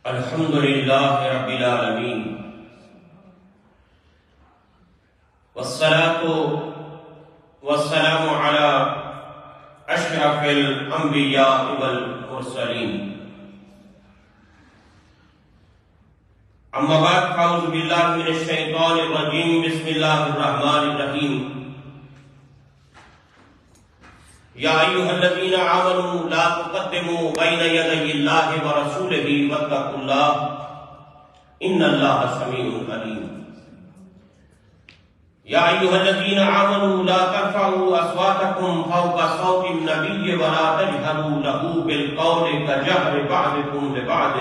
الحمد لله رب العالمين والصلاة والسلام على أشرف الأنبياء والمرسلين أما بعد فأعوذ بالله من الشيطان الرجيم بسم الله الرحمن الرحيم يا أيها الذين آمنوا لا تقدموا بين يدي الله ورسوله واتقوا الله إن الله سميع عليم يا أيها الذين آمنوا لا ترفعوا أصواتكم فوق صوت النبي ولا تجهروا له بالقول كجهر بعضكم لبعض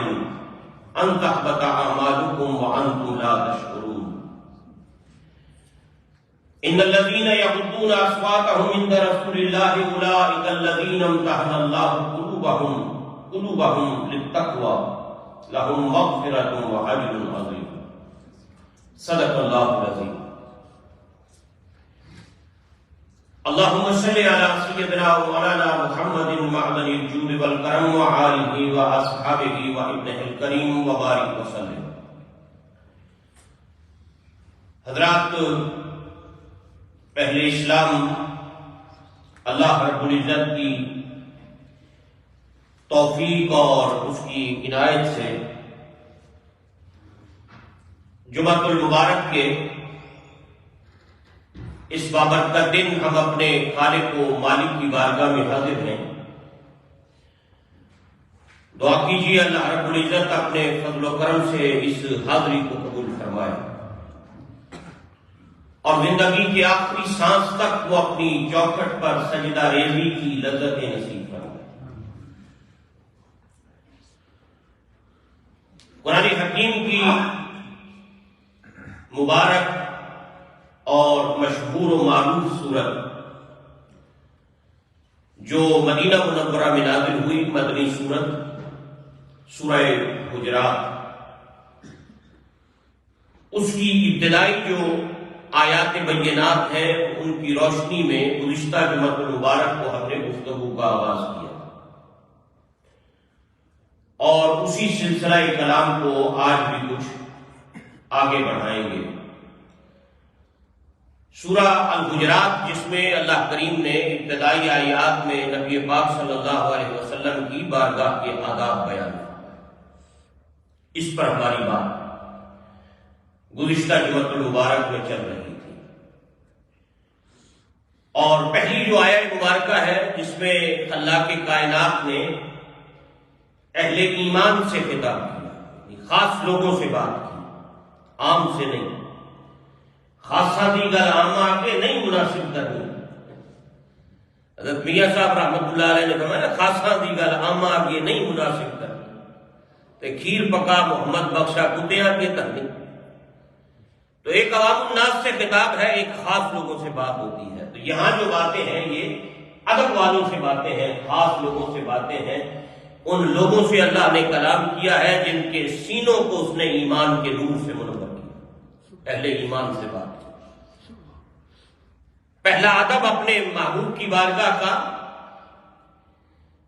أن تحبط أعمالكم وأنتم لا تشعرون إن الذين يغضون أصواتهم عند رسول الله أولئك الذين امتحن الله قلوبهم للتقوى لهم مغفرة وأجر عظيم صدق الله العظيم اللهم صل على سيدنا ومولانا محمد معدن الجود والكرم وآله وأصحابه وابنه الكريم وبارك وسلم. حضرات اہل اسلام، اللہ رب العزت کی توفیق اور اس کی عنایت سے جمعۃ المبارک کے اس بابرکت دن ہم اپنے خالق و مالک کی بارگاہ میں حاضر ہیں. دعا کیجیے اللہ رب العزت اپنے فضل و کرم سے اس حاضری کو قبول فرمائے اور زندگی کے آخری سانس تک وہ اپنی چوکھٹ پر سجدہ ریزی کی لذتیں نصیب فرمائے. قرآن حکیم کی مبارک اور مشہور و معروف سورت جو مدینہ منورہ میں نازل ہوئی، مدنی سورت سورہ حجرات، اس کی ابتدائی جو آیات بینات ہیں ان کی روشنی میں گزشتہ جمعۃ المبارک کو ہم نے گفتگو کا آغاز کیا اور اسی سلسلہ کلام کو آج بھی کچھ آگے بڑھائیں گے. سورہ الحجرات، جس میں اللہ کریم نے ابتدائی آیات میں نبی پاک صلی اللہ علیہ وسلم کی بارگاہ کے آداب بیان کیے، اس پر ہماری بات گزشتہ جمعۃ المبارک میں چل رہی تھی. اور پہلی جو آیت مبارکہ ہے جس میں اللہ کے کائنات نے اہل ایمان سے خطاب کیا، خاص لوگوں سے بات کی، عام سے نہیں. خاصہ دی گل عام آگے نہیں مناسب کرنی. حضرت میاں صاحب رحمۃ اللہ علیہ نے فرمایا خاصہ دی گل عام آگے نہیں مناسب کرنی تے کھیر پکا محمد بخشا کتیاں کے کرنی. تو ایک عوام الناس سے خطاب ہے، ایک خاص لوگوں سے بات ہوتی ہے. تو یہاں جو باتیں ہیں یہ ادب والوں سے باتیں ہیں، خاص لوگوں سے باتیں ہیں. ان لوگوں سے اللہ نے کلام کیا ہے جن کے سینوں کو اس نے ایمان کے نور سے منور کیا، اہل ایمان سے بات کی. پہلا ادب اپنے محبوب کی بارگاہ کا،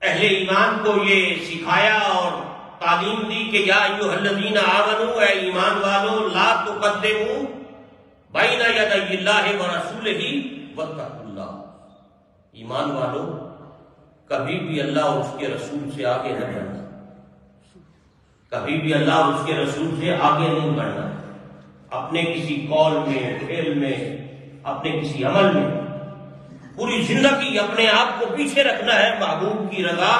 اہل ایمان کو یہ سکھایا اور تعلیم دی کہ یا ایھا الذین آمنوا، اے ایمان والو، لا تقدموا بین یدی اللہ ورسولہ واتقوا اللہ. ایمان والو، کبھی بھی اللہ اور اس کے رسول سے آگے نہ بڑھنا، کبھی بھی اللہ اور اس کے رسول سے آگے نہیں بڑھنا. اپنے کسی قول میں، فعل میں، اپنے کسی عمل میں پوری زندگی اپنے آپ کو پیچھے رکھنا ہے. محبوب کی رضا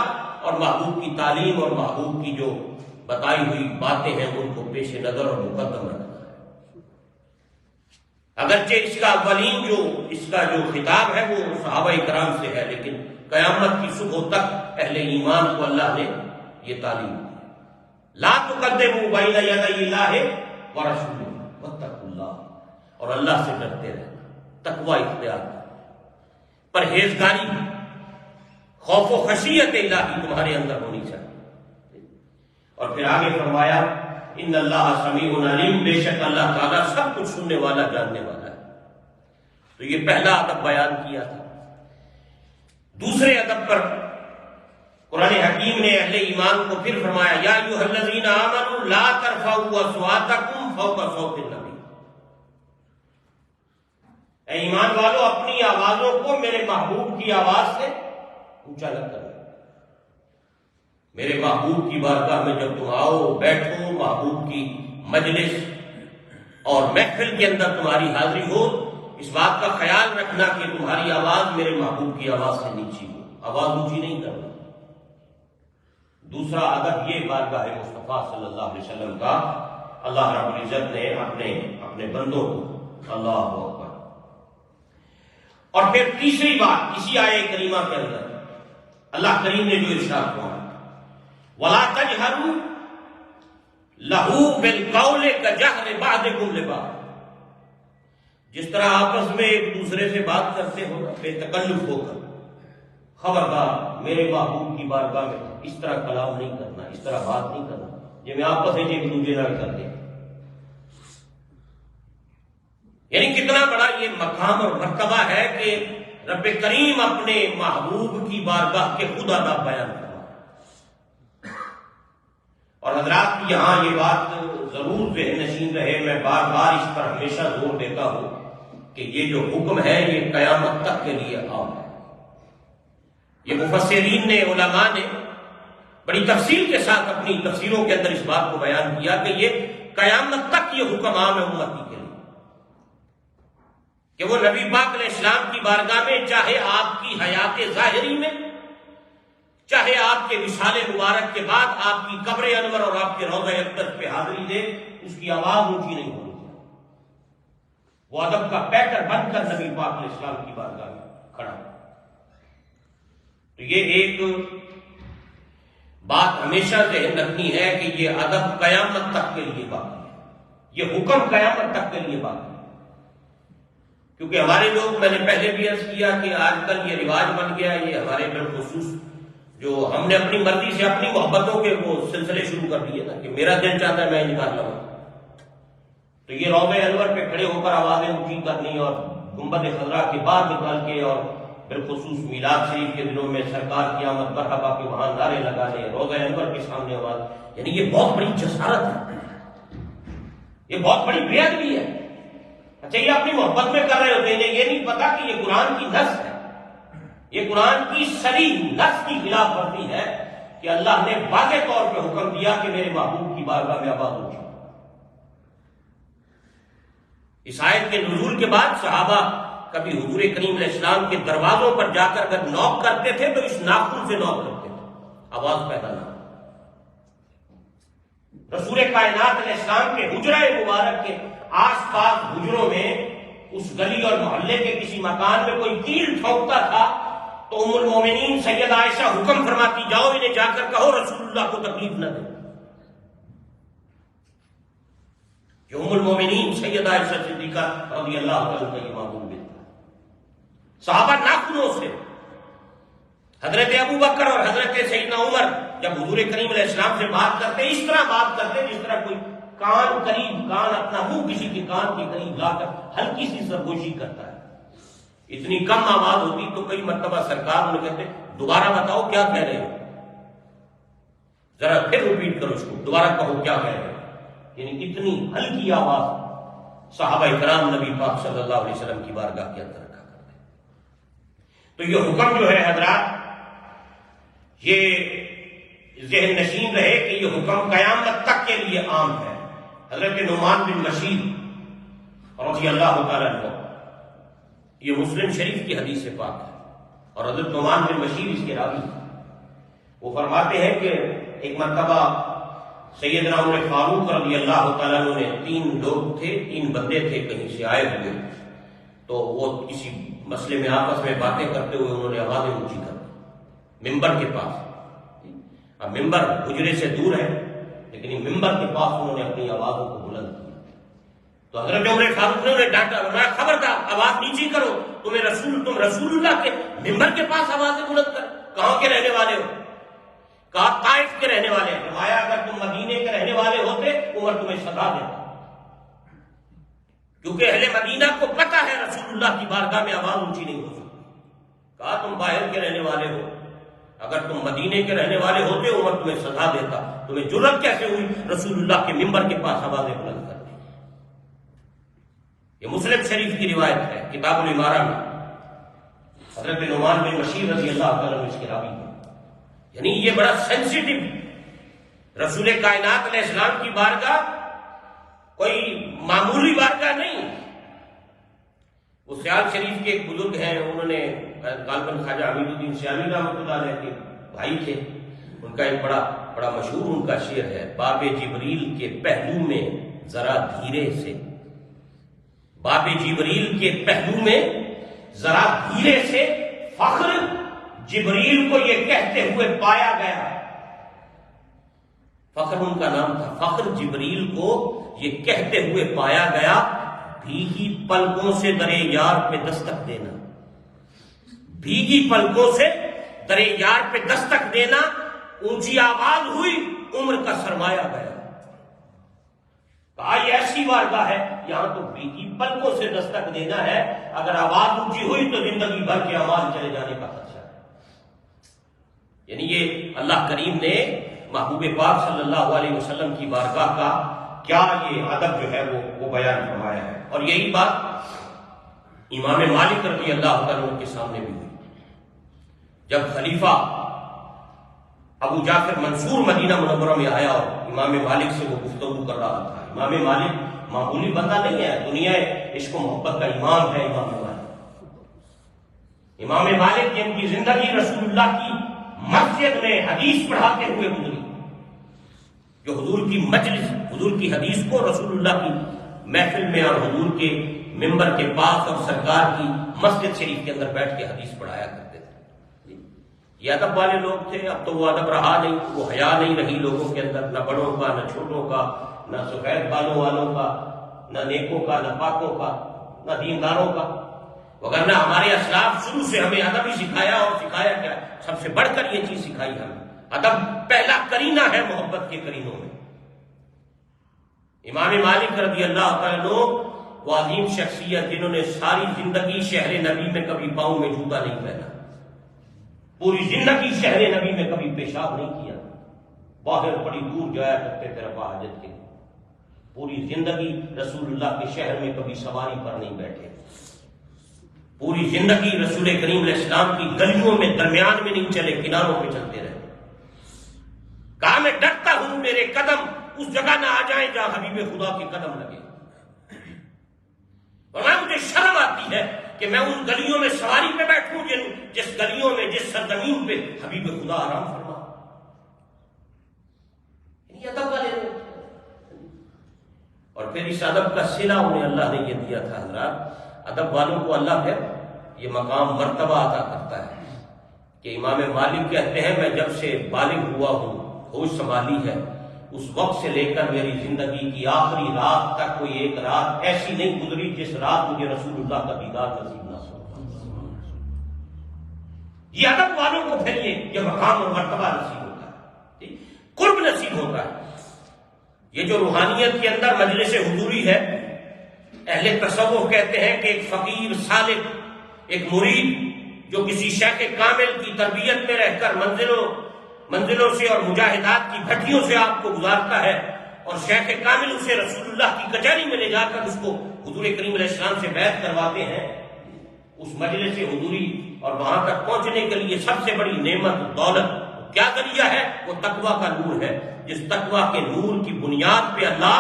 اور محبوب کی تعلیم اور محبوب کی جو بتائی ہوئی باتیں ہیں ان کو پیش نظر اور مقدم رکھنا ہے. اگرچہ اس کا اولین اس کا جو خطاب ہے وہ صحابہ کرام سے ہے، لیکن قیامت کی صبح تک اہل ایمان کو اللہ نے یہ تعلیم دی. لا تقدموا بین یدی اللہ ورسولہ واتقوا اللہ، اور اللہ سے ڈرتے رہنا، تقوی اختیار کرنا، پرہیزگاری، خوف و خشیت الہی تمہارے اندر ہونی چاہیے. اور پھر آگے فرمایا ان اللہ سمیع علیم، بے شک اللہ تعالیٰ سب کچھ سننے والا، جاننے والا ہے. تو یہ پہلا ادب بیان کیا تھا. دوسرے ادب پر قرآن حکیم نے اہل ایمان کو پھر فرمایا یا ایھا الذین آمنوا لا ترفعوا اصواتکم فوق صوت النبی، اے ایمان والو اپنی آوازوں کو میرے محبوب کی آواز سے اونچا نہ کرو۔ میرے محبوب کی بارگاہ میں جب تم آؤ بیٹھو، محبوب کی مجلس اور محفل کے اندر تمہاری حاضری ہو، اس بات کا خیال رکھنا کہ تمہاری آواز میرے محبوب کی آواز سے نیچی ہو، آواز اونچی نہیں کرنا۔ دوسرا ادب یہ بارگاہ مصطفیٰ صلی اللہ علیہ وسلم کا، اللہ رب العزت نے اپنے بندوں کو، اللہ اکبر۔ اور پھر تیسری بات اسی آیہ کریمہ کے اندر اللہ کریم نے جو ارشاد فرمایا وَلَا تَجْهَرُوا لَهُ بِالْقَوْلِ كَجَهْرِ بَعْضِكُمْ لِبَعْضٍ، جس طرح آپس میں ایک دوسرے سے بات کرتے ہو بے تکلف ہو کر، خبردار میرے محبوب کی بارگاہ میں اس طرح کلام نہیں کرنا، اس طرح بات نہیں کرنا جی میں آپس میں ایک دوسرے نال کر دیں۔ یعنی کتنا بڑا یہ مقام اور مرتبہ ہے کہ رب کریم اپنے محبوب کی بارگاہ کے خود آداب بیان کرنا۔ اور حضرات یہاں یہ بات ضرور ذہن نشین رہے، میں بار بار اس پر ہمیشہ زور دیتا ہوں کہ یہ جو حکم ہے یہ قیامت تک کے لیے عام ہے۔ یہ مفسرین نے، علماء نے بڑی تفصیل کے ساتھ اپنی تفسیروں کے اندر اس بات کو بیان کیا کہ یہ قیامت تک یہ حکم عام ہے امتی کے لیے، کہ وہ نبی پاک علیہ السلام کی بارگاہ میں چاہے آپ کی حیات ظاہری میں، چاہے آپ کے وصال مبارک کے بعد آپ کی قبر انور اور آپ کے روضہ اقدس پہ حاضری دے، اس کی آواز اونچی نہیں ہونی چاہیے۔ وہ ادب کا پیکر بن کر نبی پاک علیہ السلام کی بارگاہ میں کھڑا۔ تو یہ ایک بات ہمیشہ ذہن رکھنی ہے کہ یہ ادب قیامت تک کے لیے باقی ہے، یہ حکم قیامت تک کے لیے باقی ہے۔ کیونکہ ہمارے لوگ، میں نے پہلے بھی عرض کیا کہ آج کل یہ رواج بن گیا، یہ ہمارے بالخصوص جو ہم نے اپنی مرضی سے اپنی محبتوں کے وہ سلسلے شروع کر دیے نا کہ میرا دل چاہتا ہے میں نکال لوں، تو یہ روضہ انور پہ کھڑے ہو کر آوازیں اونچی کرنی اور گنبد خضرا کے بعد نکال کے اور بالخصوص میلاد شریف کے دنوں میں سرکار کی آمد مرحبا کے وہاں نعرے لگانے، روضہ انور کے سامنے آواز، یعنی یہ بہت بڑی جسارت ہے، یہ بہت بڑی بے ادبی ہے۔ اچھا یہ اپنی محبت میں کر رہے ہوتے ہیں، یہ نہیں پتا کہ یہ قرآن کی نص ہے، یہ قرآن کی صریح نص کی خلاف ورزی ہے کہ اللہ نے واضح طور پہ حکم دیا کہ میرے محبوب کی بارگاہ میں آواز اونچی۔ اس آیت کے نزول کے بعد صحابہ کبھی حضور کریم علیہ السلام کے دروازوں پر جا کر اگر نوک کرتے تھے تو اس ناخن سے نوک کرتے تھے، آواز پیدا نہ۔ رسول کائنات علیہ السلام کے حجرہ مبارک کے آس پاس حجروں میں اس گلی اور محلے کے کسی مکان میں کوئی کیل ٹھوکتا تھا تو ام المومنین سید عائشہ حکم فرماتی جاؤ انہیں جا کر کہو رسول اللہ کو تکلیف نہ دے۔ کہ ام المومنین سید عائشہ صدیقہ رضی اللہ عنہا کا یہ معمول بھی تھا۔ صحابہ ناخنوں سے، حضرت ابو بکر اور حضرت سیدنا عمر جب حضور کریم علیہ السلام سے بات کرتے اس طرح بات کرتے جس طرح کوئی کان قریب، کان اپنا منہ کسی کے کان کے قریب لا کر ہلکی سی سرگوشی کرتا ہے۔ اتنی کم آواز ہوتی تو کئی مرتبہ سرکار انہیں کہتے دوبارہ بتاؤ کیا کہہ رہے ہو، ذرا پھر ریپیٹ کرو اس کو، دوبارہ کہو کیا کہہ رہے ہو۔ یعنی اتنی ہلکی آواز صحابہ کرام نبی پاک صلی اللہ علیہ وسلم کی بارگاہ کے اندر رکھا کرتے۔ تو یہ حکم جو ہے حضرات یہ ذہن نشین رہے کہ یہ حکم قیامت تک کے لیے عام ہے۔ حضرت نعمان بن بشیر رضی اللہ تعالیٰ عنہ، یہ مسلم شریف کی حدیث سے پاک ہے اور حضرت نعمان بن بشیر اس کے راوی ہیں۔ وہ فرماتے ہیں کہ ایک مرتبہ سیدنا عمر فاروق رضی اللہ تعالیٰ عنہ نے، تین لوگ تھے، تین بندے تھے کہیں سے آئے ہوئے، تو وہ کسی مسئلے میں آپس میں باتیں کرتے ہوئے انہوں نے آوازیں اونچی کر دی ممبر کے پاس۔ اب ممبر حجرے سے دور ہے لیکن ممبر کے پاس انہوں نے اپنی آوازوں کو بلند کیا۔ تو حضرت عمر فاروق نے انہیں ڈانٹا، فرمایا خبردار آواز نیچی کرو، تم رسول اللہ کے ممبر کے پاس آوازیں بلند کر، کہاں کے رہنے والے ہو؟ کہا طائف کے رہنے والے ہیں۔ فرمایا اگر تم مدینے کے رہنے والے ہوتے عمر تمہیں سزا دیتا، کیونکہ اہل مدینہ کو پتہ ہے رسول اللہ کی بارگاہ میں آواز اونچی نہیں ہو سکتی۔ کہا تم باہر کے رہنے والے ہو، اگر تم مدینے کے رہنے والے ہوتے عمر تمہیں سزا دیتا، تمہیں جرأت کیسے ہوئی رسول اللہ کے منبر کے پاس آوازیں بلند کرنے کی؟ یہ مسلم شریف کی روایت ہے، کتاب الامارہ میں حضرت نعمان بن بشیر رضی اللہ تعالیٰ عنہ اس کے راوی ہیں۔ یعنی یہ بڑا سینسیٹیو، رسول کائنات علیہ السلام کی بارگاہ کوئی معمولی بارگاہ نہیں۔ وہ سیال شریف کے ایک بزرگ ہیں، انہوں نے غالباً خواجہ حمید الدین سیالی رحمۃ اللہ علیہ کے بھائی تھے، ان کا ایک بڑا مشہور ان کا شعر ہے، باب جبریل کے پہلو میں ذرا دھیرے سے، باب جبریل کے پہلو میں ذرا دھیرے سے فخر جبریل کو یہ کہتے ہوئے پایا گیا۔ فخر ان کا نام تھا، فخر جبریل کو یہ کہتے ہوئے پایا گیا، بھیگی پلکوں سے درے یار پہ دستک دینا، بھیگی پلکوں سے درے یار پہ دستک دینا، اونچی آواز ہوئی عمر کا سرمایہ گیا۔ کہا یہ ایسی بارگاہ ہے یہاں تو بھیگی پلکوں سے دستک دینا ہے، اگر آواز اونچی ہوئی تو زندگی بھر کے اعمال چلے جانے کا خدشہ ہے۔ یعنی یہ اللہ کریم نے محبوب پاک صلی اللہ علیہ وسلم کی بارگاہ کا کیا یہ ادب جو ہے وہ بیان فرمایا ہے۔ اور یہی بات امام مالک رضی اللہ تعالیٰ کے سامنے بھی ہوئی، جب خلیفہ ابو جعفر منصور مدینہ منورہ میں آیا اور امام مالک سے وہ گفتگو کر رہا تھا۔ امام مالک معمولی بندہ نہیں ہے، دنیا عشق و محبت کا امام ہے امام مالک۔ امام مالک جن کی زندگی رسول اللہ کی مسجد میں حدیث پڑھاتے ہوئے گزری، جو حضور کی مجلس، حضور کی حدیث کو رسول اللہ کی محفل میں اور حضور کے منبر کے پاس اور سرکار کی مسجد شریف کے اندر بیٹھ کے حدیث پڑھایا کرتے تھے۔ یہ ادب والے لوگ تھے، اب تو وہ ادب رہا نہیں، وہ حیا نہیں رہی لوگوں کے اندر، نہ بڑوں کا، نہ چھوٹوں کا، نہ سفید بالوں والوں کا، نہ نیکوں کا، نہ پاکوں کا، نہ دینداروں کا۔ وگرنہ ہمارے اسلاف شروع سے ہمیں ادب ہی سکھایا، اور سکھایا کیا؟ سب سے بڑھ کر یہ چیز سکھائی ہمیں، ادب پہلا کرینہ ہے محبت کے کرینوں میں۔ امام مالک رضی اللہ تعالیٰ عنہ وہ عظیم شخصیت جنہوں نے ساری زندگی شہر نبی میں کبھی پاؤں میں جوتا نہیں پہنا، پوری زندگی شہر نبی میں کبھی پیشاب نہیں کیا، باہر بڑی دور جایا کرتے تھے رفع حاجت کے، پوری زندگی رسول اللہ کے شہر میں کبھی سواری پر نہیں بیٹھے، پوری زندگی رسول کریم علیہ السلام کی گلیوں میں درمیان میں نہیں چلے، کناروں پہ چلتے رہے۔ کہا میں ڈرتا ہوں میرے قدم اس جگہ نہ آ جائیں جہاں حبیب خدا کے قدم لگے، ورنہ مجھے شرم آتی ہے کہ میں ان گلیوں میں سواری پہ بیٹھوں جس گلیوں میں، جس سرزمین پہ حبیب خدا آرام فرما۔ یہ ادب والے لوگ، اور پھر اس ادب کا صلہ انہیں اللہ نے یہ دیا تھا۔ حضرات، ادب والوں کو اللہ پھر یہ مقام مرتبہ عطا کرتا ہے کہ امام مالک کہتے ہیں میں جب سے بالغ ہوا ہوں، ہوش سنبھالی ہے، اس وقت سے لے کر میری زندگی کی آخری رات تک کوئی ایک رات ایسی نہیں گزری جس رات مجھے رسول اللہ کا دیدار نصیب نہ ہو۔ یہ ادب والوں کو پھر یہ مقام اور مرتبہ نصیب ہوتا ہے، قرب نصیب ہوتا ہے۔ یہ جو روحانیت کے اندر مجلس حضوری ہے، اہل تصوف کہتے ہیں کہ ایک فقیر سالک، ایک مرید جو کسی شیخ کامل کی تربیت میں رہ کر منزلوں سے اور مجاہدات کی بھٹیوں سے آپ کو گزارتا ہے، اور شیخ کامل اسے رسول اللہ کی کچہری میں لے جا کر اس کو حضور کریم علیہ السلام سے بیعت کرواتے ہیں۔ اس مجلس حضوری اور وہاں تک پہنچنے کے لیے سب سے بڑی نعمت دولت کیا ذریعہ ہے؟ وہ تقویٰ کا نور ہے۔ جس تقویٰ کے نور کی بنیاد پہ اللہ،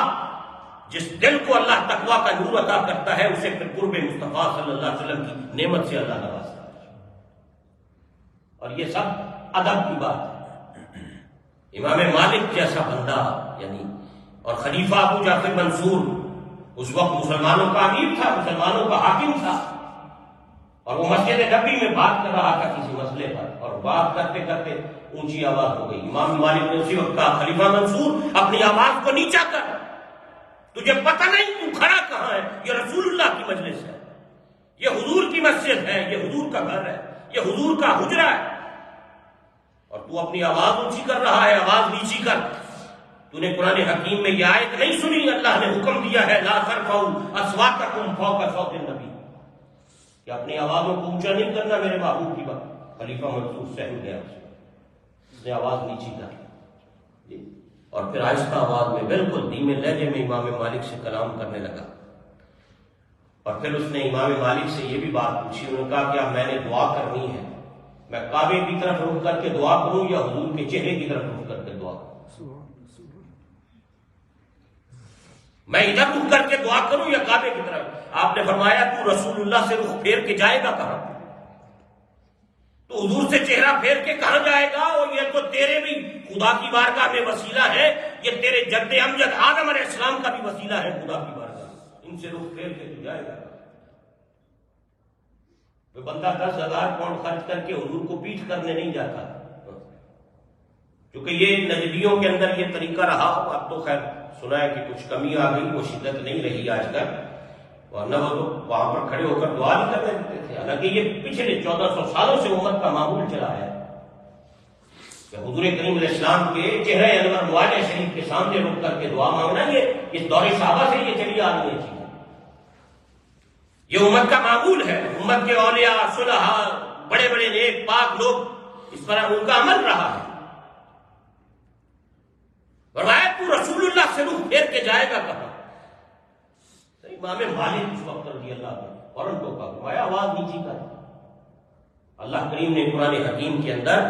جس دل کو اللہ تقویٰ کا نور عطا کرتا ہے، اسے پھر قرب مصطفیٰ صلی اللہ علیہ وسلم کی نعمت سے اللہ نوازتا ہے۔ اور یہ سب ادب کی بات ہے۔ امام مالک جیسا بندہ یعنی، اور خلیفہ ابو جعفر منصور اس وقت مسلمانوں کا امیر تھا، مسلمانوں کا حاکم تھا، اور وہ مسجد نبی میں بات کر رہا تھا کسی مسئلے پر، اور بات کرتے کرتے اونچی آواز ہو گئی۔ امام مالک نے اسی وقت کہا خلیفہ منصور اپنی آواز کو نیچا کر، تجھے پتہ نہیں تو کھڑا کہاں ہے؟ یہ رسول اللہ کی مجلس ہے، یہ حضور کی مسجد ہے، یہ حضور کا گھر ہے، یہ حضور کا حجرہ ہے، اور تو اپنی آواز اونچی کر رہا ہے، آواز نیچی کر۔ تو نے قرآن حکیم میں یہ آیت نہیں سنی؟ اللہ نے حکم دیا ہے لا ترفعوا اصواتکم فوق صوت النبی، کہ اپنی آوازوں کو اونچا نہیں کرنا میرے محبوب کی بات۔ خلیفہ منصور سہم گیا، اس نے آواز نیچی کر اور پھر آہستہ آواز میں بالکل دھیمے لہجے میں امام مالک سے کلام کرنے لگا. اور پھر اس نے امام مالک سے یہ بھی بات پوچھی. انہوں نے کہا کہ اب میں نے دعا کرنی ہے، میں کعبے کی طرف رخ کر کے دعا کروں یا حضور کے چہرے کی طرف رخ کر کے دعا کروں؟ میں ادھر رخ کر کے دعا کروں یا کعبے کی طرف؟ آپ نے فرمایا تو رسول اللہ سے رخ پھیر کے جائے گا کہاں؟ تو حضور سے چہرہ پھیر کے کہاں جائے گا؟ اور یہ تو تیرے بھی خدا کی بارگاہ میں وسیلہ ہے، یہ تیرے جد امجد آدم علیہ السلام کا بھی وسیلہ ہے خدا کی بارگاہ، ان سے رخ پھیر کے تو جائے گا. وہ بندہ 10,000 پاؤنڈ خرچ کر کے حضور کو پیٹ کرنے نہیں جاتا، کیونکہ یہ نجدیوں کے اندر یہ طریقہ رہا. اب تو خیر سنا ہے کہ کچھ کمی آ گئی، وہ شدت نہیں رہی آج تک، ورنہ وہ تو وہاں پر کھڑے ہو کر دعا نہیں کرنے دیتے تھے. حالانکہ یہ پچھلے 1400 سالوں سے امت کا معمول چلا ہے کہ حضور کریم علیہ السلام کے چہرہ انور مواجہ شریف کے سامنے رک کر کے دعا مانگنا، یہ اس دور صحابہ سے یہ چلی آ رہی ہے. یہ امت کا معمول ہے. امت کے اولیاء صلحاء بڑے بڑے نیک پاک لوگ اس پر ان کا عمل رہا ہے. فرمایا تو رسول اللہ سے رخ پھیر کے جائے گا کہاں؟ امام مالک اس وقت رضی اللہ عنہ فوراً کو کہا، فرمایا آواز نیچی کر. اللہ کریم نے قرآن حکیم کے اندر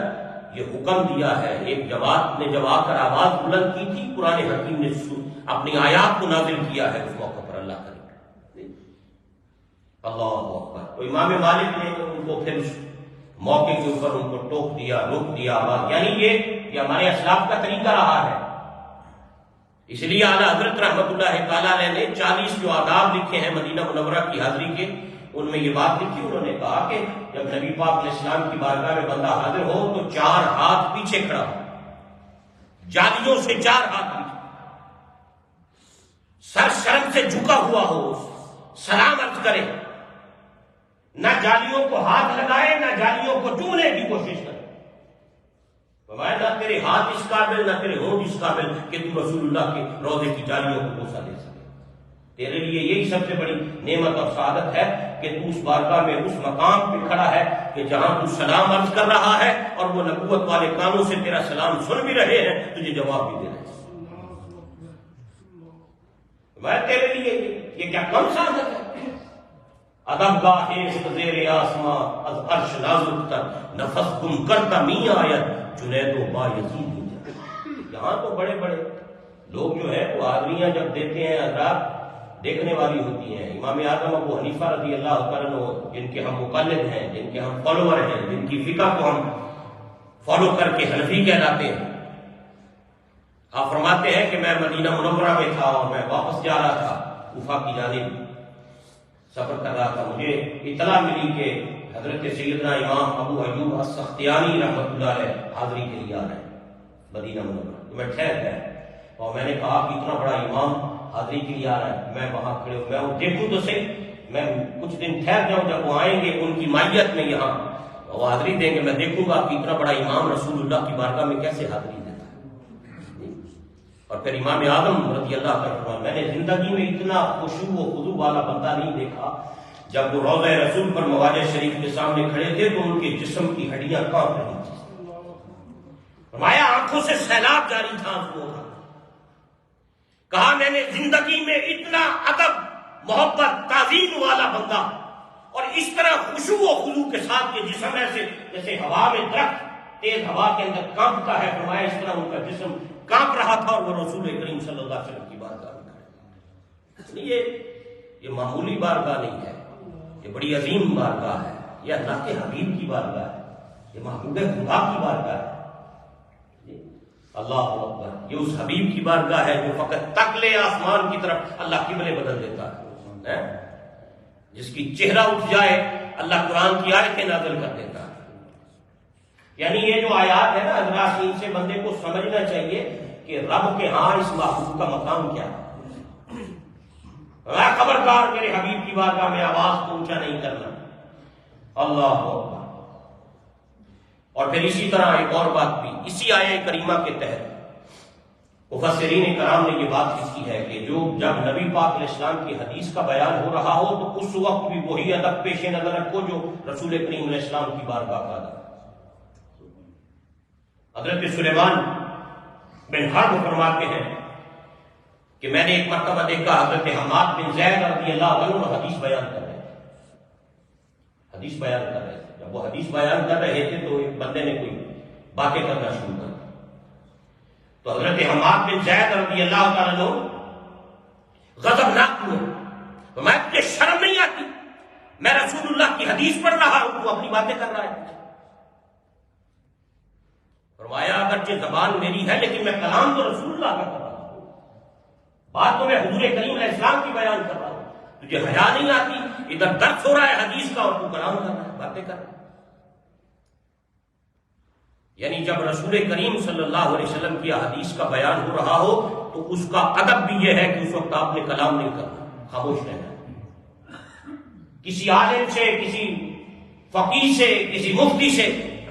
یہ حکم دیا ہے. ایک جماعت نے جب آ کر آواز بلند کی تھی، قرآن حکیم نے اپنی آیات کو نازل کیا ہے اس موقع پر. اللہ کریم اللہ اکبر. تو امام مالک نے ان کو پھر اس موقع کے اوپر ان کو ٹوک دیا، روک دیا آواز. یعنی یہ ہمارے اسلاف کا طریقہ رہا ہے. اس لیے اعلیٰ حضرت رحمۃ اللہ تعالیٰ علیہ نے 40 جو آداب لکھے ہیں مدینہ منورہ کی حاضری کے، ان میں یہ بات لکھی. انہوں نے کہا کہ جب نبی پاک علیہ السلام کی بارگاہ میں بندہ حاضر ہو تو 4 ہاتھ پیچھے کھڑا ہو، جالیوں سے 4 ہاتھ پیچھے، سر شرم سے جھکا ہوا ہو، سلام عرض کرے، نہ جالیوں کو ہاتھ لگائے نہ جالیوں کو چومنے کی کوشش کرے. فرمایا نہ تیرے ہاتھ اس قابل نہ تیرے ہونٹ اس قابل کہ تم رسول اللہ کے روضے کی جالیوں کو بوسہ دے سکے. تیرے لیے یہی سب سے بڑی نعمت اور سعادت ہے کہ تو اس بارگاہ میں اس مقام پہ کھڑا ہے کہ جہاں تو سلام عرض کر رہا ہے اور وہ نبوت والے کانوں سے تیرا سلام سن بھی رہے ہیں، تجھے جواب بھی دے رہے ہیں. میں تیرے لیے یہ کیا کم سعادت ہے؟ ادب گاہ زیر آسماں از عرش نازک تر نفس گم کرتا می آیت جنید و بایزید. یہاں تو بڑے بڑے لوگ جو ہے وہ حاضریاں جب دیتے ہیں حضرات دیکھنے والی ہوتی ہیں. امام اعظم ابو حنیفہ رضی اللہ تعالیٰ عنہ جن کے ہم مقلد ہیں، جن کے ہم فالوور ہیں، جن کی فقہ کو ہم فالو کر کے حنفی کہلاتے ہیں، آپ فرماتے ہیں کہ میں مدینہ منورہ میں تھا اور میں واپس جا رہا تھا، کوفہ کی جانب سفر کر رہا تھا. مجھے اطلاع ملی کہ حضرت سیدنا امام ابو ایوب السختیانی رحمۃ اللہ علیہ حاضری کے لیے آ رہے ہیں مدینہ منورہ. تو میں ٹھہر گیا اور میں نے کہا کہ اتنا بڑا امام حاضری کے لیے آ رہا ہے، میں وہاں کھڑے ہوں، میں وہ دیکھوں تو صحیح، میں کچھ دن ٹھہر جاؤں، جب وہ آئیں گے ان کی مائیت میں یہاں وہ حاضری دیں گے، میں دیکھوں گا کہ اتنا بڑا امام رسول اللہ کی بارگاہ میں کیسے حاضری دیتا ہے. اور پھر امام اعظم رضی اللہ عنہ، میں نے زندگی میں اتنا خشوع و خضوع والا بندہ نہیں دیکھا. جب وہ روضہ رسول پر مواجہ شریف کے سامنے کھڑے تھے تو ان کے جسم کی ہڈیاں کانپ رہی تھیں. فرمایا آنکھوں سے سیلاب جاری تھا آنسوؤں کا. کہا میں نے زندگی میں اتنا ادب محبت تعظیم والا بندہ اور اس طرح خشوع و خضوع کے ساتھ یہ جسم ایسے جیسے ہوا میں درخت تیز ہوا کے اندر کانپتا ہے، فرمایا اس طرح ان کا جسم کانپ رہا تھا اور وہ رسول کریم صلی اللہ علیہ وسلم کی بارگاہ میں کھڑے. یہ معمولی بارگاہ نہیں ہے، یہ بڑی عظیم بارگاہ ہے. یہ اللہ کے حبیب کی بارگاہ ہے، یہ محبوب خدا کی بارگاہ ہے. اللہ اکبر. یہ اس حبیب کی بارگاہ ہے جو فقط تکلے آسمان کی طرف اللہ قبلے بدل دیتا ہے، جس کی چہرہ اٹھ جائے اللہ قرآن کی آیتیں نازل کر دیتا ہے. یعنی یہ جو آیات ہے نا حضرات، ان سے بندے کو سمجھنا چاہیے کہ رب کے ہاں اس محبوب کا مقام کیا ہے. خبردار میرے حبیب کی بارگاہ میں آواز کو اونچا نہیں کرنا. اللہ اکبر. اور پھر اسی طرح ایک اور بات بھی اسی آیہ کریمہ کے تحت مفسرین کرام نے یہ بات لکھی ہے کہ جب نبی پاک علیہ السلام کی حدیث کا بیان ہو رہا ہو تو اس وقت بھی وہی ادب پیش نظر رکھو جو رسول کریم علیہ السلام کی بارگاہ کا ادب. حضرت سلیمان بن حرب فرماتے ہیں کہ میں نے ایک مرتبہ دیکھا حضرت حماد بن زید رضی اللہ عنہ حدیث بیان کر رہے تھے جب وہ حدیث بیان کر رہے تھے تو ایک بندے نے کوئی باتیں کرنا شروع کر تو حضرت حماد بن زید رضی اللہ تعالیٰ عنہ غضبناک ہوئے، میں تجھے شرم نہیں آتی؟ میں رسول اللہ کی حدیث پڑھ رہا ہوں، تو اپنی باتیں کر رہا ہے۔ فرمایا اگرچہ زبان میری ہے لیکن میں کلام تو رسول اللہ کا کر رہا ہوں، بات تو میں حضور کریم علیہ السلام کی بیان کر رہا ہوں، تجھے حیا نہیں آتی؟ ادھر درس ہو رہا ہے حدیث کا اور تو کلام کر رہا ہے، باتیں کر رہا ہے۔ یعنی جب رسول کریم صلی اللہ علیہ وسلم کی حدیث کا بیان ہو رہا ہو تو اس کا ادب بھی یہ ہے کہ اس وقت آپ نے کلام نہیں کرنا، خاموش رہنا۔ کسی عالم سے، کسی فقیہ سے، کسی مفتی سے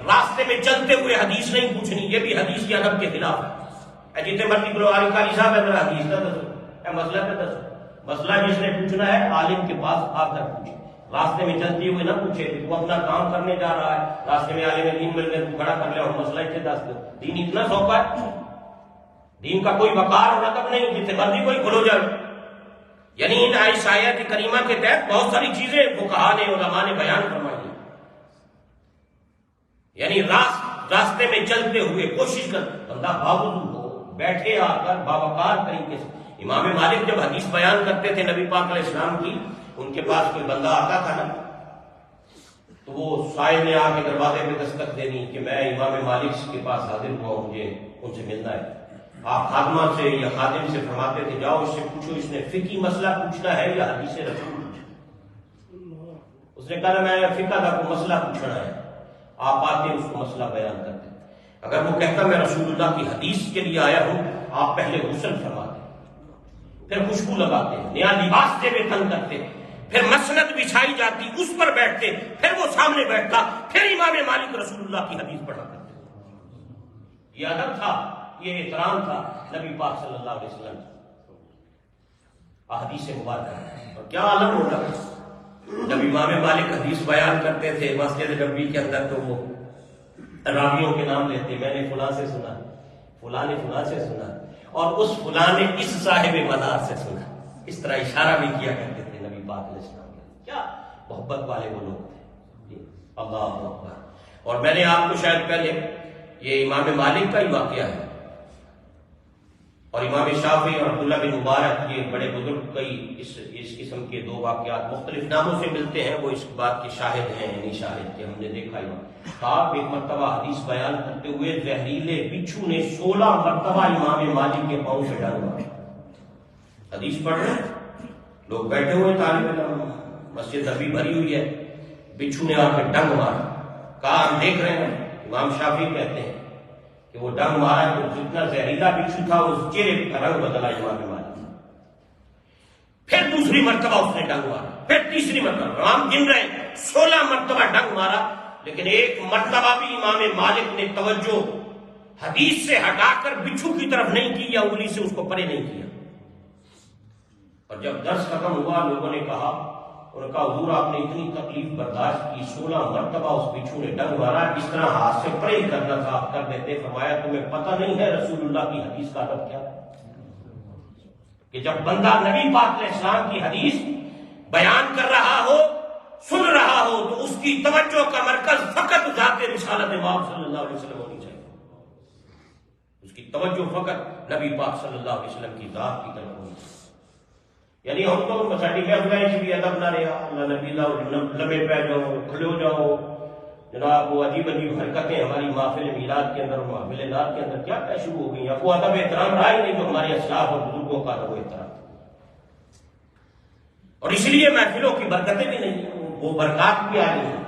راستے میں چلتے ہوئے حدیث نہیں پوچھنی، یہ بھی حدیث کے ادب کے خلاف ہے۔ جتنے مرضی بولو علی قاری صاحب ہے میرا حدیث کا دسو، مسئلہ پہ دسو، مسئلہ جس نے پوچھنا ہے عالم کے پاس آ کر پوچھے، راستے میں چلتے ہوئے نہ پوچھے کہ وہ اپنا کام کرنے جا رہا ہے، راستے میں عالم دین مل گئے تو کھڑا کر لے اور مسئلہ اتنے دس دو۔ دین اتنا سوپا ہے، دین کا کوئی وقار اور ادب نہیں، جتنے مرضی کوئی کھلو جائے۔ یعنی ان اس آیت کریمہ کے تحت بہت ساری چیزیں فقہا نے، علماء نے بیان فرمائی ہیں۔ یعنی راستے میں چلتے ہوئے کوشش کر بندہ باوضو ہو، بیٹھے آ کر باوقار طریقے سے۔ امام مالک جب حدیث بیان کرتے تھے نبی پاک علیہ السلام کی، ان کے پاس کوئی بندہ آتا تھا نا تو وہ سائل نے آ کے دروازے پہ دستک دینی کہ میں امام مالک کے پاس حاضر ہوا ہوں، مجھے ان سے ملنا ہے۔ آپ خادمہ سے یا خادم سے فرماتے تھے جاؤ اس سے پوچھو اس نے فقہی مسئلہ پوچھنا ہے یا حدیث رسول پوچھنا۔ اس نے کہا میں فقہ کا کوئی مسئلہ پوچھنا ہے، آپ آتے اس کو مسئلہ بیان کرتے۔ اگر وہ کہتا میں رسول اللہ کی حدیث کے لیے آیا ہوں، آپ پہلے غسل فرماتے، پھر خوشبو لگاتے، نیا لباس سے بے تن کرتے، پھر مسند بچھائی جاتی اس پر بیٹھتے، پھر وہ سامنے بیٹھتا، پھر امام مالک رسول اللہ کی حدیث پڑھا کرتے۔ یہ ادب تھا، یہ احترام تھا نبی پاک صلی اللہ علیہ وسلم احادیث مبارکہ۔ اور کیا عالم ہوتا جب امام مالک حدیث بیان کرتے تھے مسجد نبوی کے اندر تو وہ راویوں کے نام لیتے، میں نے فلاں سے سنا، فلاں نے فلاں سے سنا، اور اس فلاں نے اس صاحب مزار سے سنا، اس طرح اشارہ بھی کیا کرتے تھے نبی پاک علیہ السلام۔ کیا محبت والے وہ لوگ تھے، اللہ اکبر۔ اور میں نے آپ کو شاید پہلے یہ امام مالک کا ہی واقعہ ہے، اور امام شافعی اور عبداللہ بن مبارک یہ بڑے بزرگ کئی اس قسم کے دو واقعات مختلف ناموں سے ملتے ہیں، وہ اس بات کے شاہد ہیں، یعنی شاہد کہ ہم نے دیکھا ہی آپ ایک مرتبہ حدیث بیان کرتے ہوئے زہریلے بچھو نے 16 مرتبہ امام مالک کے پاؤں سے ڈنگ مارا۔ حدیث پڑھ رہے لوگ بیٹھے ہوئے، طالب علم، مسجد ابھی بھری ہوئی ہے، بچھو نے آ کے ڈنگ مارا۔ کہا ہم دیکھ رہے ہیں، امام شافعی کہتے ہیں کہ وہ ڈنگ مارا تو جتنا زہریلا بچھو تھا اس چہرے کا رنگ بدلا امام مالک۔ پھر دوسری مرتبہ اس نے ڈنگ مارا، پھر تیسری مرتبہ، ہم گن رہے ہیں 16 مرتبہ ڈنگ مارا، لیکن ایک مرتبہ بھی امام مالک نے توجہ حدیث سے ہٹا کر بچھو کی طرف نہیں کی یا انگلی سے اس کو پرے نہیں کیا۔ اور جب درس ختم ہوا لوگوں نے کہا، انہوں نے کہا حضور آپ نے اتنی تکلیف برداشت کی، 16 مرتبہ اس بچھو نے ڈنگ مارا، اس طرح ہاتھ سے پرے کرنا تھا آپ کر دیتے۔ فرمایا تمہیں پتہ نہیں ہے رسول اللہ کی حدیث کا ادب کیا کہ جب بندہ نبی پاک علیہ السلام کی حدیث بیان کر رہا ہو، سن رہا ہو، تو اس کی توجہ کا مرکز فقط ذات رسالت امام صلی اللہ علیہ وسلم ہونی چاہیے، اس کی توجہ فقط نبی پاک صلی اللہ علیہ وسلم کی ذات کی طرف ہونی چاہیے۔ یعنی ہم تو ساڑی محفلیں سے بھی ادب نہ رہا، اللہ نبی لمے پہ جاؤ، کھلو جاؤ، جناب وہ عجیب عجیب حرکتیں ہماری محفل میلاد کے اندر اور محفل نات کے اندر کیا کیا شروع ہو گئی ہیں۔ وہ ادب احترام رہا ہی نہیں جو ہمارے اسلاف اور بزرگوں کا ادب احترام، اور اس لیے محفلوں کی برکتیں بھی نہیں ہیں، وہ برکات بھی آ رہی ہیں۔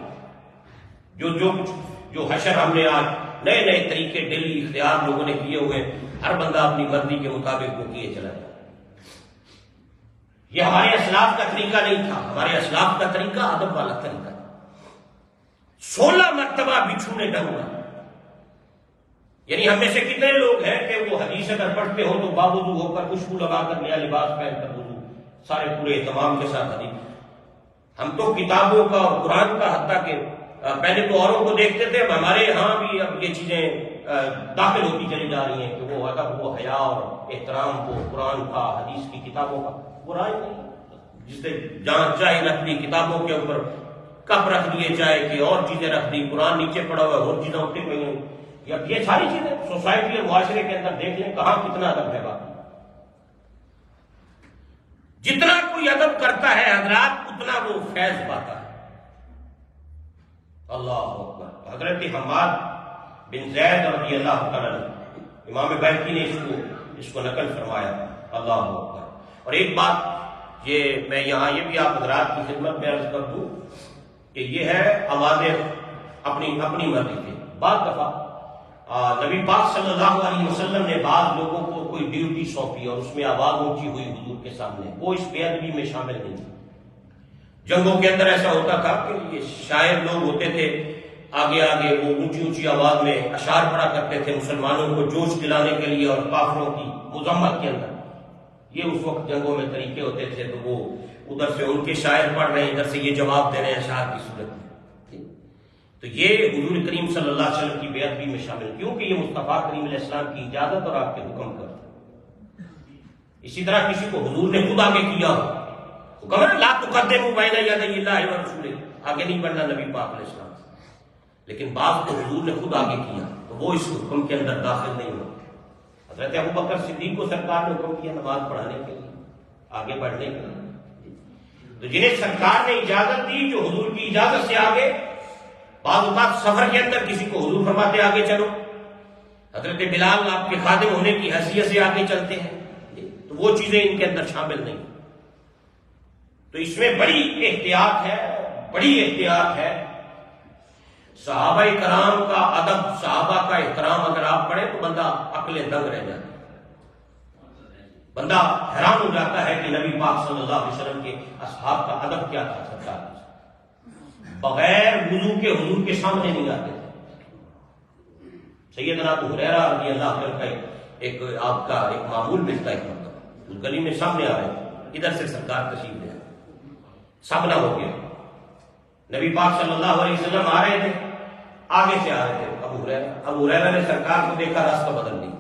جو حشر ہم نے آج نئے نئے طریقے ڈیلی اختیار لوگوں نے کیے ہوئے، ہر بندہ اپنی مرضی کے مطابق وہ کیے چلا جائے، یہ ہمارے اسلاف کا طریقہ نہیں تھا۔ ہمارے اسلاف کا طریقہ ادب والا طریقہ۔ 16 مرتبہ بچھو نے ڈنگ مارا، یعنی ہم میں سے کتنے لوگ ہیں کہ وہ حدیث اگر پڑھتے ہو تو باوضو ہو کر خوشبو لگا کر نیا لباس پہن کر وضو سارے پورے اہتمام کے ساتھ حدیث۔ ہم تو کتابوں کا اور قرآن کا، حتیٰ کہ پہلے تو اوروں کو دیکھتے تھے، اب ہمارے ہاں بھی اب یہ چیزیں داخل ہوتی چلی جا رہی ہیں کہ وہ ادب، وہ حیا اور احترام، وہ قرآن کا، حدیث کی کتابوں کا وہ رائے نہیں، جس نے جہاں چاہے رکھ دی، کتابوں کے اوپر کپ رکھ دیے چائے کہ اور چیزیں رکھ دی، قرآن نیچے پڑا ہوا ہے اور چیزیں اوپر پڑی ہوئی، یہ ساری چیزیں سوسائٹی اور معاشرے کے اندر دیکھ لیں کہاں کتنا ادب ہے باقی۔ جتنا کوئی ادب کرتا ہے حضرات اتنا وہ فیض پاتا ہے۔ اللہ اکبر۔ حضرت حماد بن زید رضی اللہ تعالیٰ عنہ، امام بیہقی نے اس کو نقل فرمایا۔ اللہ اکبر۔ اور ایک بات میں یہاں یہ بھی آپ حضرات کی خدمت میں عرض کر دوں کہ یہ ہے آوازیں اپنی مرضی سے۔ بعض دفعہ نبی پاک صلی اللہ علیہ وسلم نے بعض لوگوں کو کوئی ڈیوٹی سونپی اور اس میں آواز اونچی ہوئی حضور کے سامنے، وہ اس بے ادبی میں شامل نہیں تھی۔ جنگوں کے اندر ایسا ہوتا تھا کہ یہ شاعر لوگ ہوتے تھے، آگے آگے وہ اونچی اونچی آواز میں اشعار پڑھا کرتے تھے مسلمانوں کو جوش دلانے کے لیے اور کافروں کی مذمت کے اندر۔ یہ اس وقت جنگوں میں طریقے ہوتے تھے، تو وہ ادھر سے ان کے شاعر پڑھ رہے ہیں، ادھر سے یہ جواب دے رہے ہیں اشعار کی صورت میں۔ تو یہ حضور کریم صلی اللہ علیہ وسلم کی بے ادبی میں شامل، کیونکہ یہ مصطفیٰ کریم علیہ السلام کی اجازت اور آپ کے حکم پر تھا۔ اسی طرح کسی کو حضور نے خود آگے کیا ہو، حکم ہے لا تقدموا بین یدی اللہ ورسولہ، آگے نہیں بڑھنا نبی پاک علیہ السلام سے، لیکن بعض کو حضور نے خود آگے کیا تو وہ اس حکم کے اندر داخل نہیں ہو۔ حضرت ابوبکر صدیق کو سرکار نے حکم کیا نماز پڑھانے کے لیے، آگے بڑھنے کے لیے، تو جنہیں سرکار نے اجازت دی جو حضور کی اجازت سے آگے، بعض اوقات سفر کے اندر کسی کو حضور فرماتے آگے چلو، حضرت بلال آپ کے خادم ہونے کی حیثیت سے آگے چلتے ہیں، تو وہ چیزیں ان کے اندر شامل نہیں۔ تو اس میں بڑی احتیاط ہے۔ صحابہ کرام کا ادب، صحابہ کا احترام اگر آپ پڑھیں تو بندہ عقل دنگ رہ جاتا ہے، بندہ حیران ہو جاتا ہے کہ نبی پاک صلی اللہ علیہ وسلم کے اصحاب کا ادب کیا تھا۔ سرکار بغیر وضو کے حضور کے سامنے نہیں آتے تھے۔ سیدنا ابو ہریرہ رضی اللہ عنہ کا ایک آپ کا ایک معمول ملتا ہے، اس گلی میں سامنے آ رہے تھے، ادھر سے سرکار تشریف لے آئے، سامنا ہو گیا، نبی پاک صلی اللہ علیہ وسلم آ رہے تھے، آگے سے آ رہے تھے ابو ہریرہ نے سرکار کو دیکھا، راستہ بدل دیا،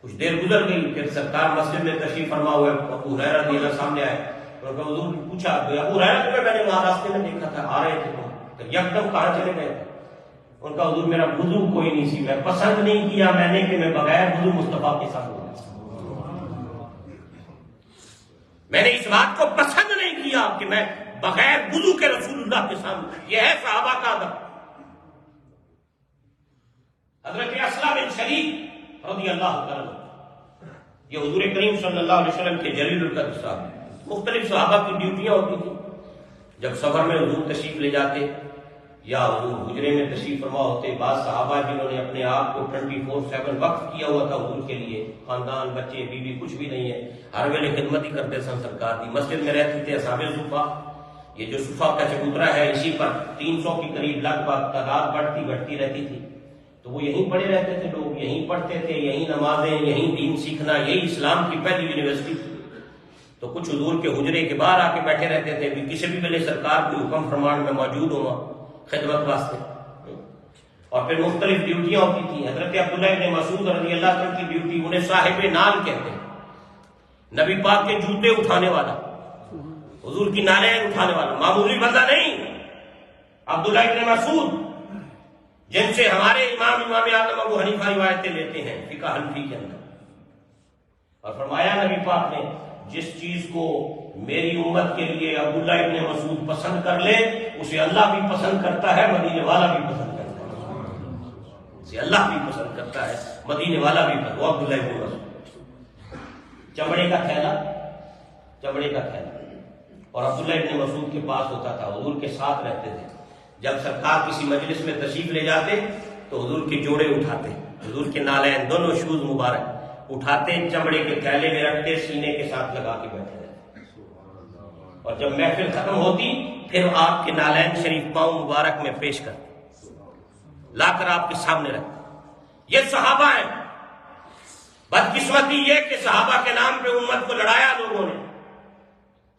کچھ دیر گزر گئی، پھر سرکار مسجد میں تشریف فرما ہوئے، ابو ہریرہ رضی اللہ سامنے آئے، حضور نے پوچھا ابو ہریرہ تمہیں میں نے وہاں راستے میں دیکھا تھا، آ رہے تھے تم یکدم کہاں چلے گئے؟ ان کا حضور میرا وضو کوئی نہیں سی، میں پسند نہیں کیا میں نے کہ میں بغیر وضو مصطفیٰ کے ساتھ میں نے اس بات کو پسند نہیں کیا کہ میں بغیر وضو کے رسول اللہ کے سامنے۔ یہ ہے صحابہ کا ادب۔ حضرت اسلم بن شریک رضی اللہ تعالیٰ عنہ، یہ حضور کریم صلی اللہ علیہ وسلم کے جلیل القدر صاحب، مختلف صحابہ کی ڈیوٹیاں ہوتی تھیں، جب سفر میں حضور تشریف لے جاتے یا حضور حجرے میں تشریف فرما ہوتے، بعض صحابہ جنہوں نے اپنے آپ کو 24/7 وقف کیا ہوا تھا حضور کے لیے، خاندان بچے بیوی کچھ بھی نہیں ہے، ہر ویلے خدمت ہی کرتے سن سرکار کی، مسجد میں رہتے تھے اصحاب صفہ، یہ جو صفہ کا چبوترا ہے اسی پر 300 کے قریب لگ بھگ تعداد بڑھتی رہتی تھی، تو وہ یہیں پڑھے رہتے تھے، لوگ یہیں پڑھتے تھے، یہیں نمازیں، یہیں دین سیکھنا، یہی اسلام کی پہلی یونیورسٹی تھی۔ تو کچھ حضور کے حجرے کے باہر آ کے بیٹھے رہتے تھے، کسی بھی ویلے سرکار کوئی حکم فرمان میں موجود ہوا خدمت واسطے، اور پھر مختلف ڈیوٹیاں ہوتی تھیں۔ حضرت عبداللہ بن مسعود رضی اللہ عنہ کی ڈیوٹی، انہیں صاحب نال کہتے ہیں، نبی پاک کے جوتے اٹھانے والا، حضور کی نالیں اٹھانے والا، معمولی بندہ نہیں۔ عبداللہ بن مسعود جن سے ہمارے امام اعظم ابو حنیفہ روایتیں لیتے ہیں فقہ حنفی کے اندر، اور فرمایا نبی پاک نے جس چیز کو میری امت کے لیے عبداللہ ابن مسعود پسند کر لے اسے اللہ بھی پسند کرتا ہے، مدینے والا بھی پسند کرتا ہے، اسے اللہ بھی پسند کرتا ہے، مدینے والا بھی پسند۔ وہ عبداللہ ابن مسعود چمڑے کا تھیلا اور عبداللہ ابن مسعود کے پاس ہوتا تھا، حضور کے ساتھ رہتے تھے، جب سرکار کسی مجلس میں تشریف لے جاتے تو حضور کے جوڑے اٹھاتے، حضور کے نالین دونوں شوز مبارک اٹھاتے، چمڑے کے تھیلے میں رکھتے، سینے کے ساتھ لگا کے بیٹھے رہتے، اور جب محفل ختم ہوتی پھر آپ کے نالین شریف پاؤں مبارک میں پیش کرتے، لا کر آپ کے سامنے رکھتے۔ یہ صحابہ ہیں۔ بدقسمتی یہ کہ صحابہ کے نام پہ امت کو لڑایا لوگوں نے،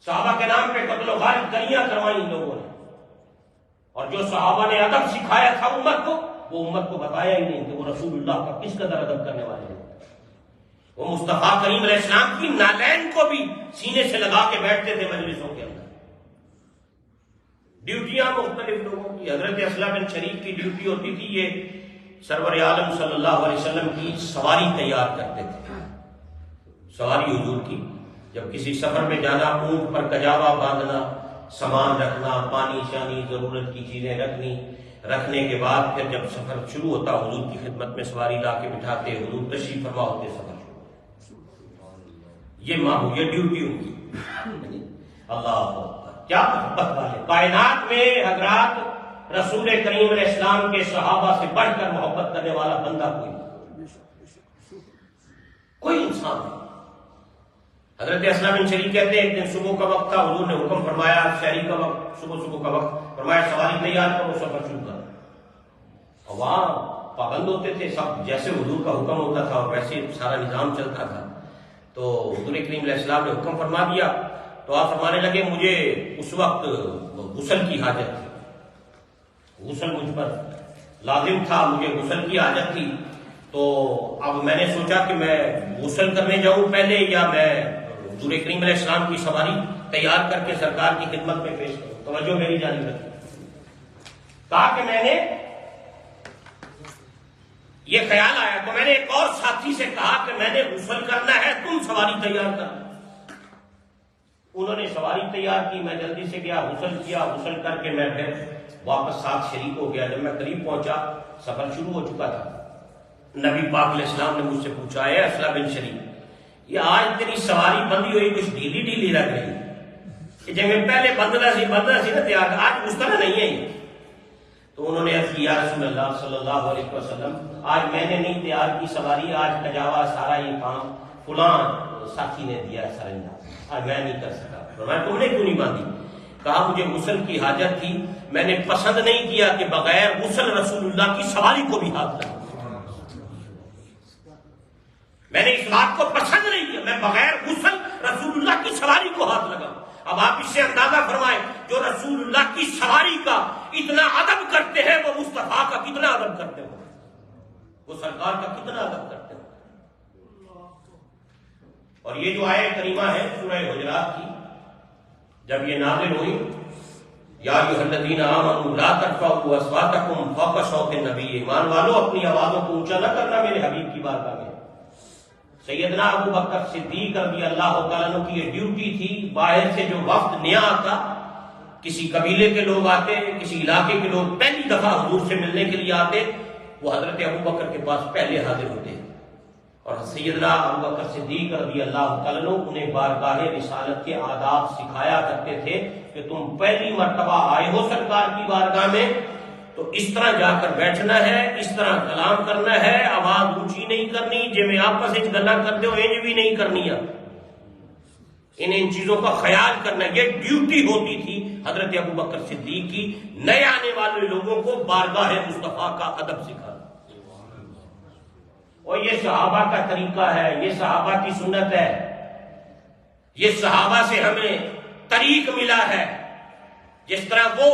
صحابہ کے نام پہ قتل و غارت گلیاں کروائیں لوگوں نے، اور جو صحابہ نے ادب سکھایا تھا امت کو وہ امت کو بتایا ہی نہیں کہ وہ رسول اللہ کا کس قدر ادب کرنے والے ہیں. وہ مصطفیٰ کریم علیہ السلام کی نالین کو بھی سینے سے لگا کے بیٹھتے تھے مجلسوں کے اندر. ڈیوٹیاں مختلف لوگوں کی. حضرت اسلح بن شریف کی ڈیوٹی ہوتی تھی، یہ سرور عالم صلی اللہ علیہ وسلم کی سواری تیار کرتے تھے. سواری حضور کی جب کسی سفر میں جانا، اونٹ پر کجاوا باندھنا، سامان رکھنا، پانی شانی ضرورت کی چیزیں رکھنے کے بعد پھر جب سفر شروع ہوتا حضور کی خدمت میں سواری لا کے بٹھاتے، حضور تشریف فرما ہوتے، سفر شروع. یہ ڈیوٹی ہوگی. اللہ اکبر، کیا محبت والے. کائنات میں حضرات رسول کریم علیہ السلام کے صحابہ سے بڑھ کر محبت کرنے والا بندہ کوئی انسان نہیں. حضرت اسلح بن شریف کہتے ہیں ایک دن صبح کا وقت تھا، حضور نے حکم فرمایا شہری کا وقت، صبح کا وقت فرمایا سواری تیار کرو، سفر شروع کرو. اور وہاں پابند ہوتے تھے سب، جیسے حضور کا حکم ہوتا تھا اور ویسے سارا نظام چلتا تھا. تو حضور کریم علیہ السلام نے حکم فرما دیا تو آپ فرمانے لگے مجھے اس وقت غسل کی حاجت تھی، غسل مجھ پر لازم تھا، مجھے غسل کی حاجت تھی. تو اب میں نے سوچا کہ میں غسل کرنے جاؤں پہلے یا میں حضور کریم علیہ السلام کی سواری تیار کر کے سرکار کی خدمت میں پیش کروں. توجہ میری جانب رکھیں. کہا کہ میں نے یہ خیال آیا تو میں نے ایک اور ساتھی سے کہا کہ میں نے غسل کرنا ہے، تم سواری تیار کر. انہوں نے سواری تیار کی، میں جلدی سے گیا، غسل کیا، غسل کر کے میں پھر واپس ساتھ شریک ہو گیا. جب میں قریب پہنچا سفر شروع ہو چکا تھا. نبی پاک علیہ السلام نے مجھ سے پوچھا ہے اسلح بن شریف یہ آج تیری سواری بندی ہوئی کچھ ڈھیلی لگ رہی کہ جب میں پہلے بندنا سی نا تیار، آج اس طرح نہیں ہے یہ. تو انہوں نے عرض کیا رسول اللہ صلی اللہ علیہ وسلم آج میں نے نہیں تیار کی سواری، آج کجاوا سارا یہ کام فلاں ساتھی نے دیا سر انجام، آج میں نہیں کر سکا. فرمایا تم نے کیوں نہیں باندھی؟ کہا مجھے غسل کی حاجت تھی، میں نے پسند نہیں کیا کہ بغیر غسل رسول اللہ کی سواری کو بھی ہاتھ لگا. میں نے اس بات کو پسند نہیں کیا میں بغیر غسل رسول اللہ کی سواری کو ہاتھ لگاؤں. اب آپ اس سے اندازہ فرمائیں جو رسول اللہ کی سواری کا اتنا ادب کرتے ہیں وہ مصطفیٰ کا کتنا ادب کرتے ہوں، وہ سرکار کا کتنا ادب کرتے ہوں. اور یہ جو آیت کریمہ ہے سورہ حجرات کی، جب یہ نازل ہوئی یا ایھا الذین آمنوا لا ترفعوا اصواتکم فوق صوت النبی، ایمان والو اپنی آوازوں کو اونچا نہ کرنا میرے حبیب کی بارگاہ میں. سیدنا ابو بکر صدیق رضی اللہ تعالیٰ عنہ کی یہ ڈیوٹی تھی. باہر سے جو وفد نیا آتا، کسی قبیلے کے لوگ آتے، کسی علاقے کے لوگ پہلی دفعہ حضور سے ملنے کے لیے آتے، وہ حضرت ابو بکر کے پاس پہلے حاضر ہوتے اور سیدنا ابو بکر صدیق رضی اللہ تعالیٰ عنہ انہیں بارگاہ رسالت کے آداب سکھایا کرتے تھے کہ تم پہلی مرتبہ آئے ہو سرکار کی بارگاہ میں تو اس طرح جا کر بیٹھنا ہے، اس طرح کلام کرنا ہے، آواز اونچی نہیں کرنی، جی میں آپس میں گلا کرتے ہو انج بھی نہیں کرنی ہے، ان چیزوں کا خیال کرنا. یہ ڈیوٹی ہوتی تھی حضرت ابو بکر صدیق کی، نئے آنے والے لوگوں کو بارگاہ مصطفیٰ کا ادب سکھانا. اور یہ صحابہ کا طریقہ ہے، یہ صحابہ کی سنت ہے، یہ صحابہ سے ہمیں طریق ملا ہے. جس طرح وہ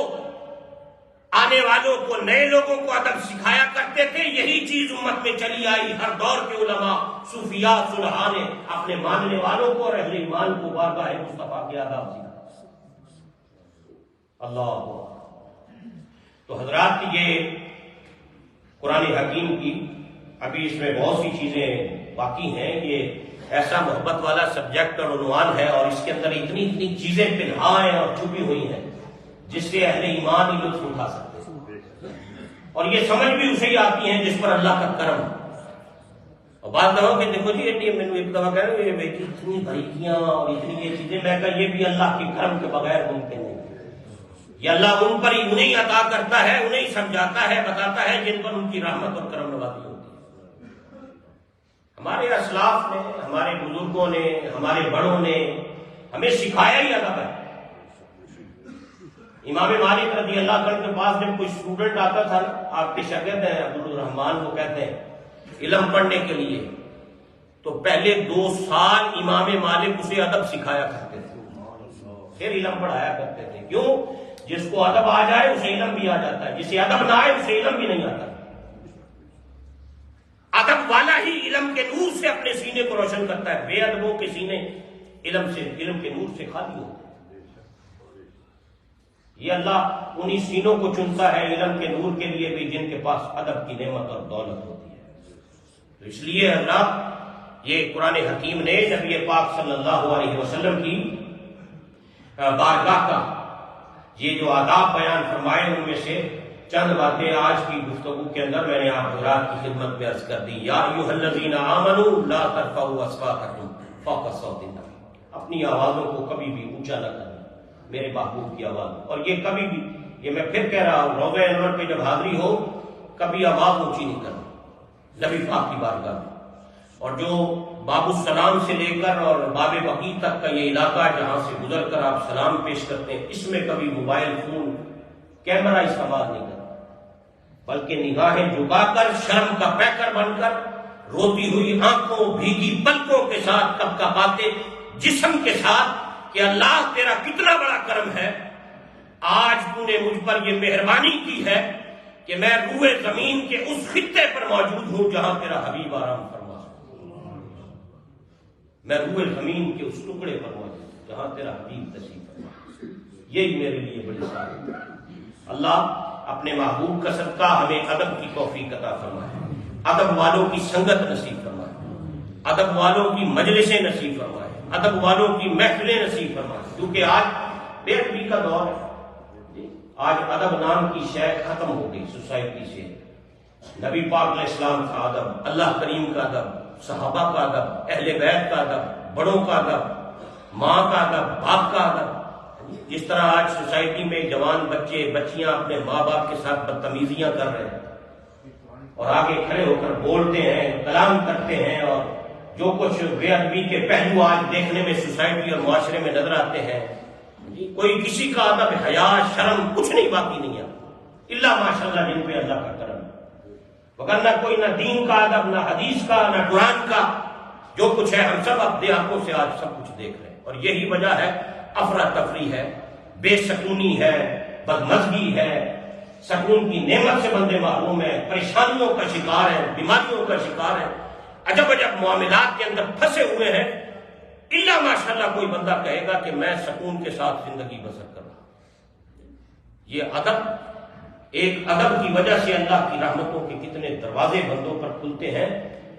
آنے والوں کو، نئے لوگوں کو ادب سکھایا کرتے تھے، یہی چیز امت میں چلی آئی. ہر دور کے علماء، صوفیاء، صلحاء نے اپنے ماننے والوں کو اور اہل ایمان کو بارگاہ مصطفیٰ کے آداب سکھائے. اللہ تو حضرات یہ قرآن حکیم کی ابھی اس میں بہت سی چیزیں باقی ہیں. یہ ایسا محبت والا سبجیکٹ اور عنوان ہے اور اس کے اندر اتنی چیزیں پنہاں ہیں اور چھپی ہوئی ہیں جس سے اہل ایمان ہی لطف اٹھا سکتے ہیں. اور یہ سمجھ بھی اسے ہی آتی ہیں جس پر اللہ کا کرم. اور بات نہ ہو کہ دیکھو جی میں نے ایک دفعہ کہہ رہا ہوں یہ بیٹی اتنی بھائیکیاں اور اتنی یہ چیزیں، میں کہا یہ بھی اللہ کے کرم کے بغیر ممکن نہیں. یہ اللہ ان پر ہی انہیں عطا کرتا ہے، انہیں سمجھاتا ہے، بتاتا ہے جن پر ان کی رحمت اور کرم نوازی ہوتی ہے. ہمارے اسلاف نے، ہمارے بزرگوں نے، ہمارے بڑوں نے ہمیں سکھایا ہی ادب ہے. امام مالک رضی اللہ عنہ کے پاس جب کوئی اسٹوڈنٹ آتا تھا، آپ کے شاگرد ہیں عبدالرحمان کو کہتے ہیں، علم پڑھنے کے لیے، تو پہلے 2 سال امام مالک اسے ادب سکھایا کرتے تھے، پھر علم پڑھایا کرتے تھے. کیوں؟ جس کو ادب آ جائے اسے علم بھی آ جاتا ہے، جسے ادب نہ آئے اسے علم بھی نہیں آتا. ادب والا ہی علم کے نور سے اپنے سینے کو روشن کرتا ہے، بے ادبوں کے سینے علم کے نور سے خالی ہوتے ہیں۔ یہ اللہ انہی سینوں کو چنتا ہے علم کے نور کے لیے بھی جن کے پاس ادب کی نعمت اور دولت ہوتی ہے۔ تو اس لیے اللہ یہ قرآن حکیم نے نبی پاک صلی اللہ علیہ وسلم کی بارگاہ کا یہ جو آداب بیان فرمائے ان میں سے چند باتیں آج کی گفتگو کے اندر میں نے آپ حضرات کی خدمت میں عرض کر دی۔ یا ایھا الذین آمنوا لا ترفعوا اصواتکم فوق صوت النبی، اپنی آوازوں کو کبھی بھی اونچا نہ کرنا میرے محبوب کی آواز، اور یہ کبھی بھی، یہ میں پھر کہہ رہا ہوں، روضہ انور پہ جب حاضری ہو کبھی آواز اونچی نہیں کرنا نبی پاک کی بارگاہ میں۔ اور جو باب السلام سے لے کر اور باب بقیع تک کا یہ علاقہ جہاں سے گزر کر آپ سلام پیش کرتے ہیں، اس میں کبھی موبائل فون کیمرہ استعمال نہیں کرنا، بلکہ نگاہیں جھکا کر شرم کا پیکر بن کر روتی ہوئی آنکھوں بھیگی پلکوں کے ساتھ کپکپاتے جسم کے ساتھ کہ اللہ تیرا کتنا بڑا کرم ہے، آج تو نے مجھ پر یہ مہربانی کی ہے کہ میں روئے زمین کے اس خطے پر موجود ہوں جہاں تیرا حبیب آرام فرما، میں روئے زمین کے اس ٹکڑے پر موجود ہوں جہاں تیرا حبیب تشریف فرما، یہی میرے لیے بڑی سعادت ہے۔ اللہ اپنے محبوب کا صدقہ ہمیں ادب کی توفیق عطا فرمائے، ادب والوں کی سنگت نصیب فرمائے، ادب والوں کی مجلسیں نصیب فرمائے، ادب والوں کی محفلیں نصیب فرمائے، کیونکہ آج بے ادبی کا دور ہے، آج ادب نام کی شے ختم ہو گئی سوسائٹی سے۔ نبی پاک علیہ السلام کا ادب، اللہ کریم کا ادب، صحابہ کا ادب، اہل بیت کا ادب، بڑوں کا ادب، ماں کا ادب، باپ کا ادب۔ جس طرح آج سوسائٹی میں جوان بچے بچیاں اپنے ماں باپ کے ساتھ بدتمیزیاں کر رہے ہیں اور آگے کھڑے ہو کر بولتے ہیں، کلام کرتے ہیں، اور جو کچھ بے ادبی کے پہلو آج دیکھنے میں سوسائٹی اور معاشرے میں نظر آتے ہیں، کوئی کسی کا ادب، حیا، شرم کچھ نہیں باقی نہیں ہے، الا ماشاءاللہ جن پہ اللہ کا کرم ہے، وگرنہ کوئی نہ دین کا ادب، نہ حدیث کا، نہ قرآن کا، جو کچھ ہے ہم سب اپنے آنکھوں سے آج سب کچھ دیکھ رہے ہیں، اور یہی وجہ ہے افراتفری ہے، بے سکونی ہے، بدمزگی ہے، سکون کی نعمت سے بندے محروم ہیں، پریشانیوں کا شکار ہیں، بیماریوں کا شکار ہیں، عجب عجب معاملات کے اندر پھنسے ہوئے ہیں، الا ماشاءاللہ کوئی بندہ کہے گا کہ میں سکون کے ساتھ زندگی بسر کر رہا ہوں۔ یہ ادب، ایک ادب کی وجہ سے اللہ کی رحمتوں کے کتنے دروازے بندوں پر کھلتے ہیں،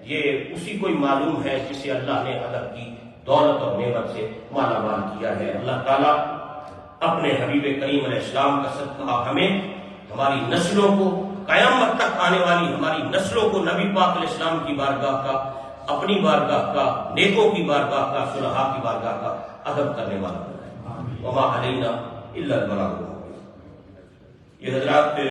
یہ اسی کو ہی معلوم ہے جسے اللہ نے ادب کی دولت اور نعمت سے مالا مال کیا ہے۔ اللہ تعالیٰ اپنے حبیب کریم علیہ السلام کا صدقہ ہمیں، ہماری نسلوں کو، قیامت تک آنے والی ہماری نسلوں کو نبی پاک علیہ السلام کی بارگاہ کا، اپنی بارگاہ کا، نیکوں کی بارگاہ کا، صلحاء کی بارگاہ کا ادب کرنے والا بنائے۔ وما علینا الا البلاغ۔ یہ حضرات